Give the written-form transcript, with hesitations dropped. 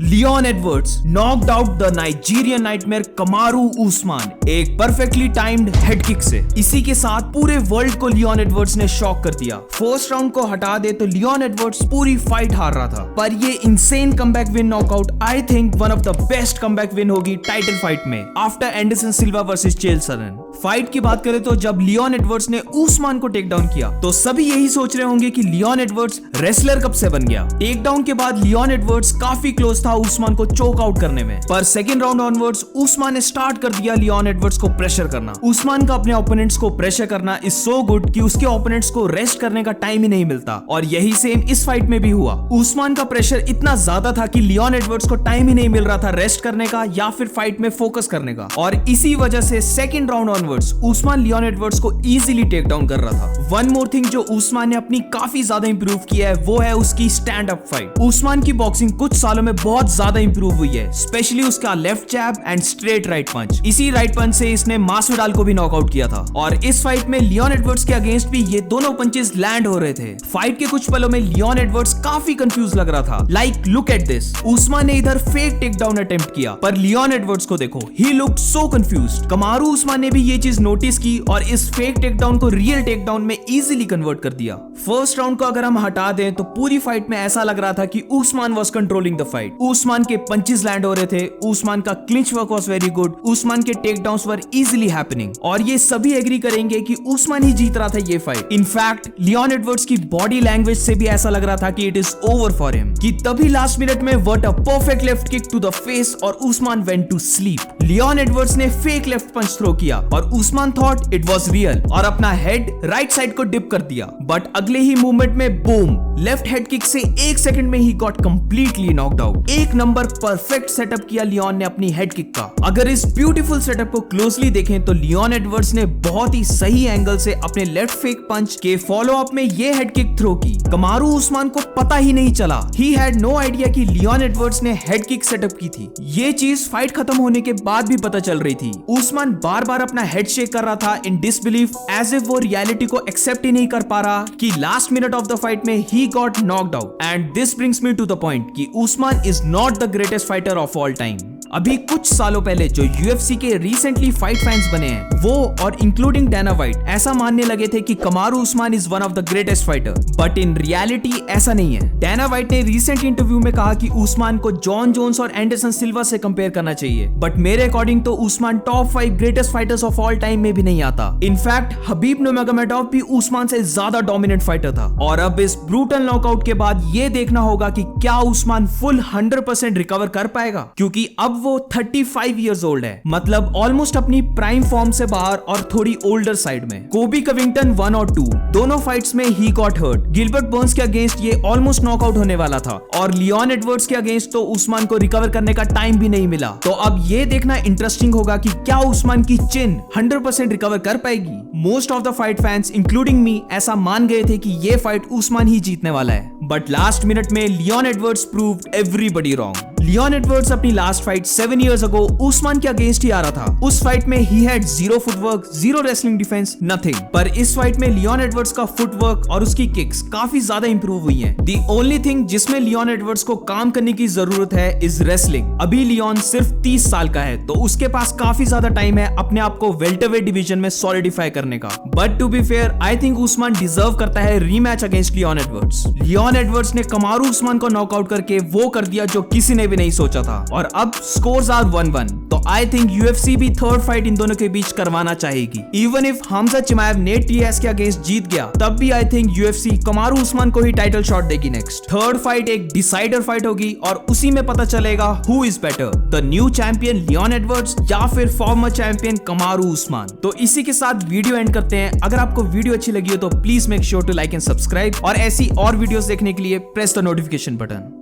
Leone Edwards knocked out the Nigerian nightmare Kamaru Usman एक perfectly timed head kick से। इसी के साथ पूरे वर्ल्ड को लियोन एडवर्ड्स ने शॉक कर दिया। फर्स्ट राउंड को हटा दे तो लियोन एडवर्ड्स पूरी फाइट हार रहा था, पर ये insane comeback win knockout I think one of the best comeback win होगी टाइटल फाइट में आफ्टर एंडरसन सिल्वा वर्सेस चेल सरन। फाइट की बात करें तो जब लियोन एडवर्ड्स ने उस्मान को टेक डाउन किया तो सभी यही सोच रहे होंगे कि लियोन एडवर्ड्स रेसलर कब से बन गया। टेक डाउन के बाद लियोन एडवर्ड्स काफी क्लोज था उस्मान को चोक आउट करने में, पर सेकंड राउंड ऑनवर्ड्स उस्मान ने स्टार्ट कर दिया लियोन एडवर्ड्स को प्रेशर करना। उस्मान का अपने ओपोनेंट्स को प्रेशर करना इज सो गुड कि उसके ओपोनेंट्स को रेस्ट करने का टाइम ही नहीं मिलता, और यही सेम इस फाइट में भी हुआ। उस्मान का प्रेशर इतना ज्यादा था कि लियोन एडवर्ड्स को टाइम ही नहीं मिल रहा था रेस्ट करने का या फिर फाइट में फोकस करने का, और इसी वजह से second round onwards Usman Leon Edwards को इजीली टेक डाउन कर रहा था। वन मोर थिंग जो उस्मान ने अपनी काफी ज्यादा इंप्रूव किया है वो है उसकी स्टैंड अप फाइट। उस्मान की बॉक्सिंग कुछ सालों में बहुत ज्यादा इंप्रूव हुई है, स्पेशली उसका left jab and straight right punch. इसी राइट पंच से इसने मासविडाल को भी नॉकआउट किया था, और इस फाइट में लियोन एडवर्ड्स के अगेंस्ट भी ये दोनों पंचेस लैंड हो रहे थे। फाइट के कुछ पलों में लियोन एडवर्ड्स काफी कंफ्यूज लग रहा था, like look at this. Usman ने इधर फेक टेक डाउन अटेम्प्ट किया, पर लियोन एडवर्ड्स को देखो, he looked so confused. कमारू Usman ने भी ये चीज नोटिस की और इस फेक टेक डाउन को रियल टेक डाउन में इजीली कन्वर्ट कर दिया। फर्स्ट राउंड को अगर हम हटा दें तो पूरी फाइट में ऐसा लग रहा था कि Usman was controlling the fight. Usman के पंचेस लैंड हो रहे थे, उस्मान का clinch work was very good, Usman के टेक डाउन्स वर इजीली हैपनिंग, और ये सभी एग्री करेंगे कि उस्मान ही जीत रहा था ये फाइट। इनफैक्ट लियोन एडवर्ड्स की बॉडी लैंग्वेज से भी ऐसा लग रहा था कि it is over for him, कि तभी लास्ट मिनट में what a perfect left kick to the face और Usman went to sleep. Leon Edwards ने फेक लेफ्ट पंच थ्रो किया और Usman thought it was real और अपना हेड राइट साइड को डिप कर दिया, बट अगले ही मूवमेंट में बूम, लेफ्ट हेड किक से एक सेकंड में ही गॉट कंप्लीटली नॉक्ड आउट। एक नंबर परफेक्ट सेटअप किया लियोन ने अपनी हेड किक का। अगर इस ब्यूटीफुल सेटअप को क्लोजली देखें तो लियोन एडवर्ड्स ने बहुत ही सही एंगल से अपने लेफ्ट फेक पंच के फॉलो अप में ये हेड किक थ्रो की। कमारू उस्मान को पता ही नहीं चला, ही हैड नो आइडिया कि लियोन एडवर्ड्स ने हेड किक सेटअप की थी। ये चीज फाइट खत्म होने के बाद भी पता चल रही थी। उस्मान बार बार अपना हेड शेक कर रहा था इन डिसबिलीफ, एज इफ वो रियलिटी को एक्सेप्ट ही नहीं कर पा रहा कि last minute of the fight में ही got knocked out. And this brings me to the point कि Usman is not the greatest fighter of all time. अभी कुछ सालों पहले जो यूएफसी के रिसेंटली फाइट फैंस बने हैं वो और इंक्लूडिंग डैना व्हाइट ऐसा मानने लगे थे कि Kamaru Usman is one of the greatest fighter, but in reality ऐसा नहीं है। डैना व्हाइट ने रिसेंट इंटरव्यू में कहा कि उस्मान को जॉन जोन्स और एंडरसन सिल्वा से कंपेयर करना चाहिए, बट मेरे अकॉर्डिंग तो Usman top 5 greatest fighters of all time में भी नहीं आता। इनफैक्ट हबीब नूरमगोमेडोव भी उस्मान से ज्यादा डोमिनेंट फाइटर था, और अब इस ब्रूटल नॉकआउट के बाद ये देखना होगा कि क्या उस्मान फुल 100% रिकवर कर पाएगा, क्योंकि अब वो 35 इयर्स ओल्ड है, मतलब ऑलमोस्ट अपनी प्राइम फॉर्म से बाहर और थोड़ी ओल्डर साइड में। कोबी कविंगटन 1 और 2 दोनों फाइट्स में ही गॉट हर्ट। गिलबर्ट बर्न्स के अगेंस्ट ये ऑलमोस्ट नॉकआउट होने वाला था, और लियोन एडवर्ड्स के अगेंस्ट तो उस्मान को रिकवर करने का टाइम भी नहीं मिला। तो अब ये देखना इंटरेस्टिंग होगा कि क्या उस्मान की चिन 100% रिकवर कर पाएगी। Most of the fight fans including me ऐसा मान गए थे कि ये फाइट उस्मान ही जीतने वाला है, बट लास्ट मिनट में Leon Edwards proved everybody wrong. Leon Edwards अपनी last fight 7 years ago Usman के अगेंस्ट ही आ रहा था। उस फाइट में ही had 0 footwork, 0 wrestling defence, nothing. पर इस फाइट में लियोन एडवर्ड्स का फुटवर्क और उसकी किक्स काफी ज्यादा इंप्रूव हुई हैं। दी ओनली थिंग जिसमें लियोन एडवर्ड्स को काम करने की जरूरत है इज रेसलिंग। अभी लियोन सिर्फ 30 साल का है, तो उसके पास काफी ज्यादा टाइम है अपने आप को वेल्टरवेट डिवीजन में सॉलिडिफाई करने का। But to be fair I think Usman deserve करता है rematch against Leon Edwards. Leon Edwards ने कमारू उस्मान को नॉकआउट करके वो कर दिया जो किसी ने भी नहीं सोचा था, और अब स्कोर्स आर 1-1। तो आई थिंक यूएफसी भी थर्ड फाइट इन दोनों के बीच करवाना चाहेगी। Even if Khamzat Chimaev Nate Diaz के अगेंस्ट जीत गया तब भी I think UFC Kamaru Usman को ही टाइटल शॉट देगी नेक्स्ट। थर्ड फाइट एक डिसाइडर फाइट होगी, और उसी में पता चलेगा who is better, the new champion Leon Edwards या फिर फॉर्मर चैंपियन कमारू उस्मान। तो इसी के साथ वीडियो एंड करते हैं। अगर आपको वीडियो अच्छी लगी हो तो please make sure to like and subscribe, और ऐसी और वीडियोस देखने के लिए प्रेस द नोटिफिकेशन बटन।